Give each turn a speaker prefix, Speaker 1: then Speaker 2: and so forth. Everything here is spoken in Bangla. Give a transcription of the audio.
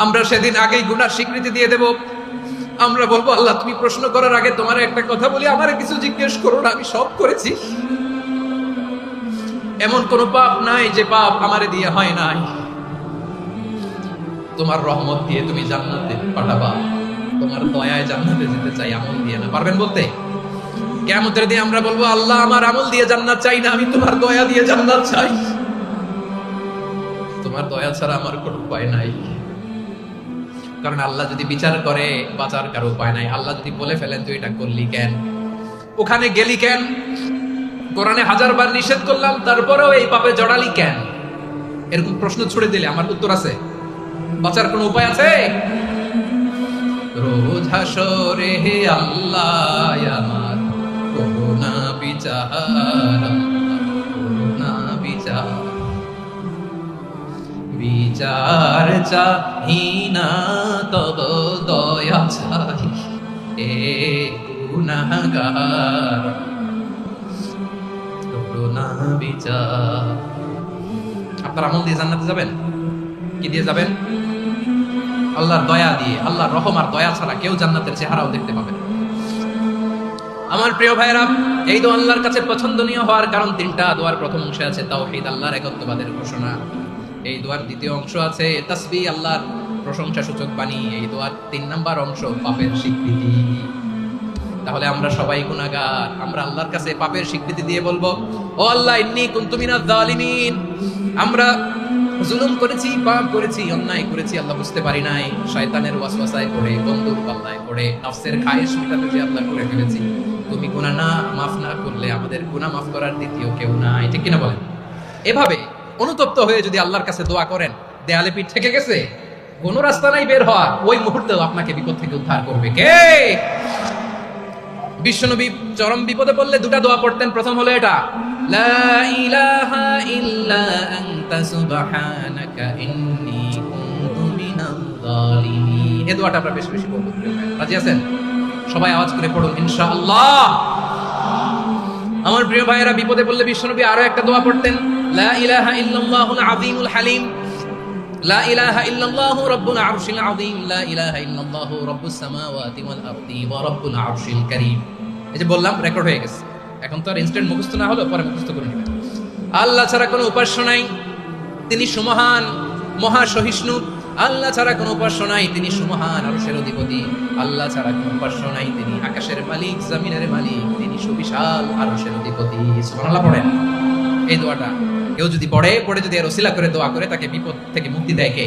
Speaker 1: আমরা সেদিন আগেই গুনার স্বীকৃতি দিয়ে দেব। আমরা বলবো, আল্লাহ তুমি প্রশ্ন করার আগে তোমার একটা কথা বলি, আমারে কিছু জিজ্ঞেস করো না, আমি সব করেছি। এমন কোন পাপ নাই যে পাপ আমারে দিয়ে হয় নাই। তোমার রহমত দিয়ে তুমি জান্নাতে পাঠাবা, তোমার দয়ায় জান্নাতে যেতে চাই, আমল দিয়ে না। পারবেন বলতে? কিয়ামতের দিন আমরা বলবো, আল্লাহ আমার আমল দিয়ে জান্নাত চাই না, আমি তোমার দয়া দিয়ে জান্নাত চাই। তোমার দয়া ছাড়া আমার কোনো উপায় নাই। কারণ আল্লাহ যদি বিচার করে বাঁচার কারো উপায় নাই। আল্লাহ যদি বলে ফেলেন তুই এটা করলি কেন, ওখানে গেলি কেন, কোরআনে 1000 বার নিষেধ করলাম তারপরেও এই পাপে জড়ালি কেন, এরকম প্রশ্ন ছুড়ে দিলে আমার উত্তর আছে? বাঁচার কোনো উপায় আছে? রোজ হাসরে হে আল্লাহ আমার করুণা বিচার, করুণা বিচার, বিচার চাহি না তব দয়া চাই হে গুনাহগার, করুণা বিচার। আপনার আমল দিয়ে জান্নাতে যাবেন? কি দিয়ে যাবেন? আল্লাহর দয়া দিয়ে। আল্লাহর রহম আর দয়া ছাড়া কেউ জান্নাতের চেহারাও দেখতে পাবে না। আমার প্রিয় ভাইরা, এই দোয়া আল্লাহর কাছে পছন্দনীয় হওয়ার কারণ তিনটা। দোয়ার প্রথম অংশে আছে তাওহীদ, আল্লাহর একত্ববাদের ঘোষণা। এই দোয়ার দ্বিতীয় অংশ আছে তাসবিহ, আল্লাহর প্রশংসা সূচক বাণী। এই দোয়ার 3 নাম্বার অংশ পাপের স্বীকৃতি। তাহলে আমরা সবাই গুনাহগার। আমরা আল্লাহর কাছে পাপের স্বীকৃতি দিয়ে বলবো, ও আল্লাহ ইন্নী কুনতু মিনাজ জালিমিন, আমরা জুলুম করেছি, পাপ করেছি, অন্যায় করেছি, আল্লাহ বুঝতে পারি নাই, শয়তানের ওয়াসওয়াসায় পড়ে, বন্ধুর পাল্লায় পড়ে, নফসের খায়েশ মেটাতে যে আল্লাহ করে ফেলেছি। তুমি গুনাহ না মাফ না করলে আমাদের গুনাহ মাফ করার দ্বিতীয় কেউ নাই। ঠিক কিনা বলেন? এভাবে অনুতপ্ত হয়ে যদি আল্লাহর কাছে দোয়া করেন, দেয়ালে পিঠ থেকে গেছে, কোনো রাস্তা নাই বের হওয়ার, ওই মুহূর্তেও আপনাকে বিপদ থেকে উদ্ধার করবে কে? বিশ্বনবী চরম বিপদে পড়লে দুটা দোয়া পড়তেন। প্রথম হলো এটা, লা ইলাহা ইল্লা আনতা সুবহানাকা ইন্নী কুনতু মিনাজ জালিমিন। এই দোয়াটা আমরা বেশি বেশি পড়ব। রাজি আছেন? সবাই আওয়াজ করে পড়ুন ইনশাআল্লাহ। আমার প্রিয় ভাইয়েরা, বিপদে পড়লে বিশ্বনবী আরো একটা দোয়া পড়তেন, লা ইলাহা ইল্লাল্লাহুল আযীমুল হালিম, লা ইলাহা ইল্লাল্লাহু রাব্বুল আরশিল আযীম, লা ইলাহা ইল্লাল্লাহু রাব্বুস সামাওয়াতি ওয়াল আরদি ওয়া রাব্বুল আরশিল কারীম। এই যে বললাম, রেকর্ড হয়ে গেছে। এখন তো আর ইনস্ট্যান্ট মুখস্থ না হলো, পরে মুখস্থ করে নেবেন। আল্লাহ ছাড়া কোনো উপাস্য নাই, তিনি সুমহান, মহা সহিষ্ণু। আল্লাহ ছাড়া কোনো উপাস্য নাই, তিনি সুমহান, আরশের অধিপতি। আল্লাহ ছাড়া কোনো উপাস্য নাই, তিনি আকাশের মালিক, জমিনের মালিক, তিনি সুবিশাল, আরশের অধিপতি। সুবহানাল্লাহ পড়েন এই দোয়াটা। কেউ যদি পড়ে যদি এর ওসিলা করে দোয়া করে, তাকে বিপদ থেকে মুক্তি দেয় কে?